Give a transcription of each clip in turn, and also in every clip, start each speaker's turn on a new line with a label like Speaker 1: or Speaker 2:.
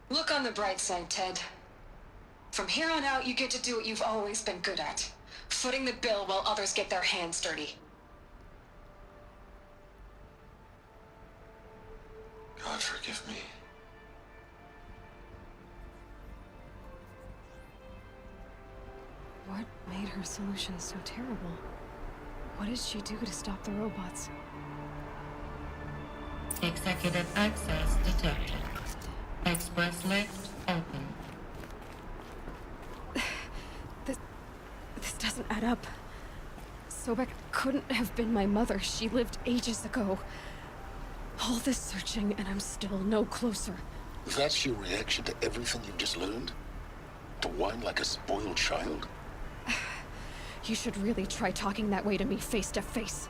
Speaker 1: Look on the bright side, Ted. From here on out, you get to do what you've always been good at. Footing the bill while others get their hands dirty.
Speaker 2: God forgive me.
Speaker 3: What made her solution so terrible? What did she do to stop the robots?
Speaker 4: Executive access detected. Express lift open.
Speaker 3: This doesn't add up. Sobek couldn't have been my mother. She lived ages ago. All this searching, and I'm still no closer.
Speaker 5: That's your reaction to everything you've just learned? To whine like a spoiled child?
Speaker 3: You should really try talking that way to me face to face.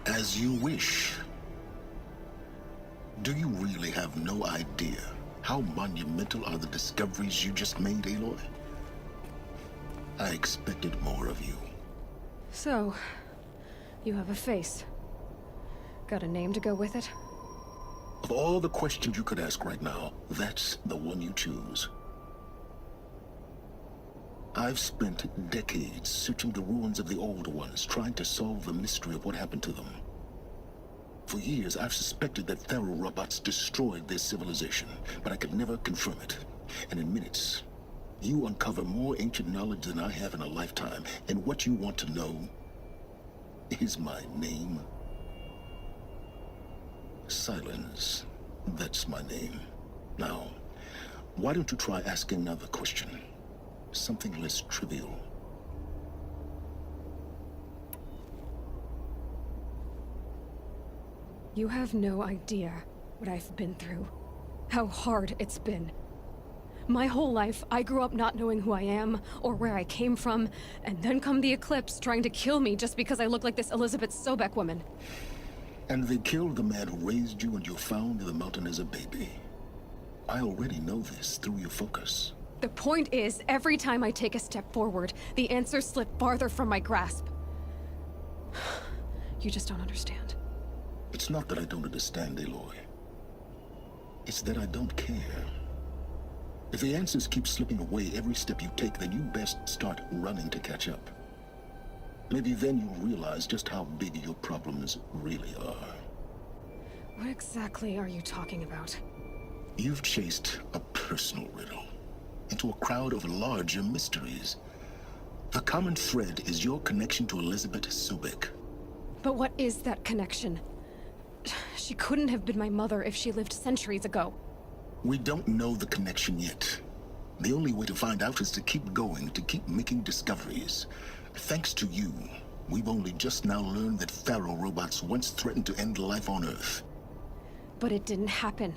Speaker 5: As you wish. Do you really have no idea how monumental are the discoveries you just made, Aloy? I expected more of you.
Speaker 3: So, you have a face. Got a name to go with it?
Speaker 5: Of all the questions you could ask right now, that's the one you choose. I've spent decades searching the ruins of the Old Ones, trying to solve the mystery of what happened to them. For years, I've suspected that Thero robots destroyed their civilization, but I could never confirm it. And in minutes, you uncover more ancient knowledge than I have in a lifetime, and what you want to know is my name. Silence. That's my name. Now, why don't you try asking another question? Something less trivial.
Speaker 3: You have no idea what I've been through. How hard it's been. My whole life, I grew up not knowing who I am, or where I came from, and then come the Eclipse trying to kill me just because I look like this Elizabeth Sobek woman.
Speaker 5: And they killed the man who raised you and you found in the mountain as a baby. I already know this through your focus.
Speaker 3: The point is, every time I take a step forward, the answers slip farther from my grasp. You just don't understand.
Speaker 5: It's not that I don't understand, Aloy. It's that I don't care. If the answers keep slipping away every step you take, then you best start running to catch up. Maybe then you'll realize just how big your problems really are.
Speaker 3: What exactly are you talking about?
Speaker 5: You've chased a personal riddle into a crowd of larger mysteries. The common thread is your connection to Elizabeth Sobek.
Speaker 3: But what is that connection? She couldn't have been my mother if she lived centuries ago.
Speaker 5: We don't know the connection yet. The only way to find out is to keep going, to keep making discoveries. Thanks to you, we've only just now learned that Thero robots once threatened to end life on Earth.
Speaker 3: But it didn't happen.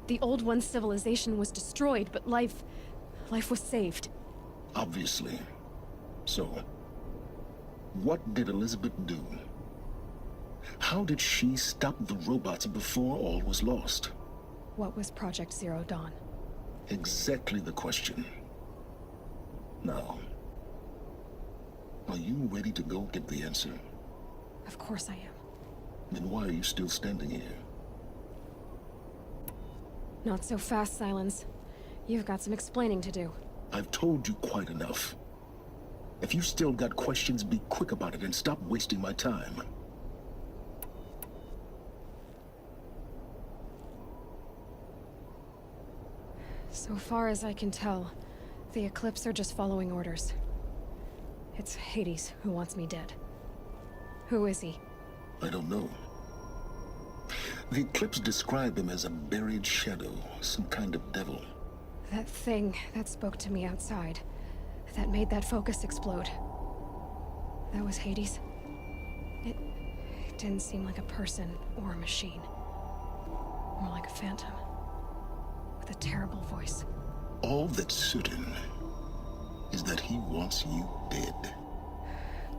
Speaker 3: The Old One's civilization was destroyed, but life was saved.
Speaker 5: Obviously. So, what did Elizabeth do? How did she stop the robots before all was lost?
Speaker 3: What was Project Zero Dawn?
Speaker 5: Exactly the question. Now, are you ready to go get the answer?
Speaker 3: Of course I am.
Speaker 5: Then why are you still standing here?
Speaker 3: Not so fast, Silence. You've got some explaining to do.
Speaker 5: I've told you quite enough. If you still got questions, be quick about it and stop wasting my time.
Speaker 3: So far as I can tell, the Eclipse are just following orders. It's Hades who wants me dead. Who is he?
Speaker 5: I don't know. The Eclipse describe him as a buried shadow, some kind of devil.
Speaker 3: That thing that spoke to me outside, that made that focus explode. That was Hades. It didn't seem like a person or a machine. More like a phantom. With a terrible voice.
Speaker 5: All that's certain is that he wants you dead.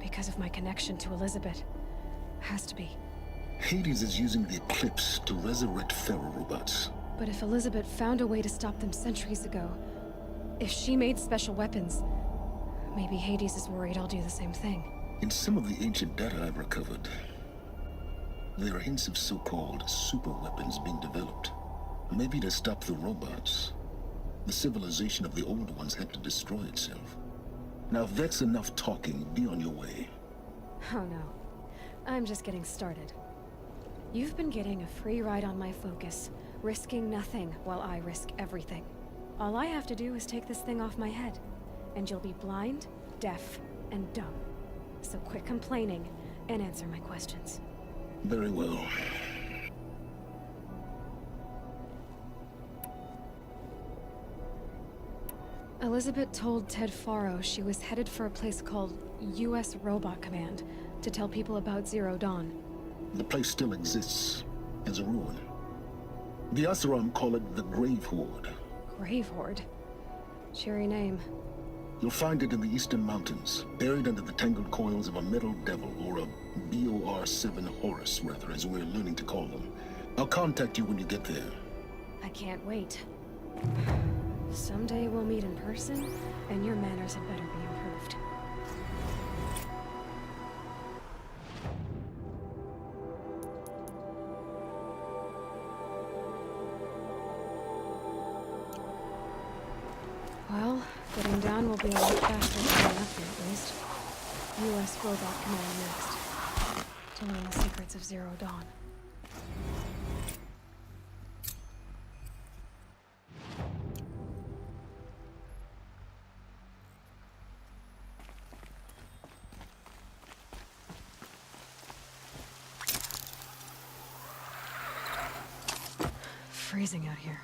Speaker 3: Because of my connection to Elizabeth. Has to be.
Speaker 5: Hades is using the Eclipse to resurrect Thero robots.
Speaker 3: But if Elizabeth found a way to stop them centuries ago, if she made special weapons, maybe Hades is worried I'll do the same thing.
Speaker 5: In some of the ancient data I've recovered, there are hints of so-called super weapons being developed. Maybe to stop the robots, The civilization of the old ones had to destroy itself. Now, if that's enough talking, be on your way.
Speaker 3: Oh no. I'm just getting started. You've been getting a free ride on my focus, risking nothing while I risk everything. All I have to do is take this thing off my head, and you'll be blind, deaf, and dumb. So quit complaining and answer my questions.
Speaker 5: Very well.
Speaker 3: Elizabeth told Ted Faro she was headed for a place called U.S. Robot Command to tell people about Zero Dawn.
Speaker 5: The place still exists as a ruin. The Asaram call it the Grave Horde.
Speaker 3: Grave Horde? Cheery name.
Speaker 5: You'll find it in the Eastern Mountains, buried under the tangled coils of a metal devil, or a BOR-7 Horus, rather, as we're learning to call them. I'll contact you when you get there.
Speaker 3: I can't wait. Someday we'll meet in person, and your manners had better be improved. Well, getting down will be a lot faster than getting up here, at least. U.S. Robot Command next. To learn the secrets of Zero Dawn. Freezing out here.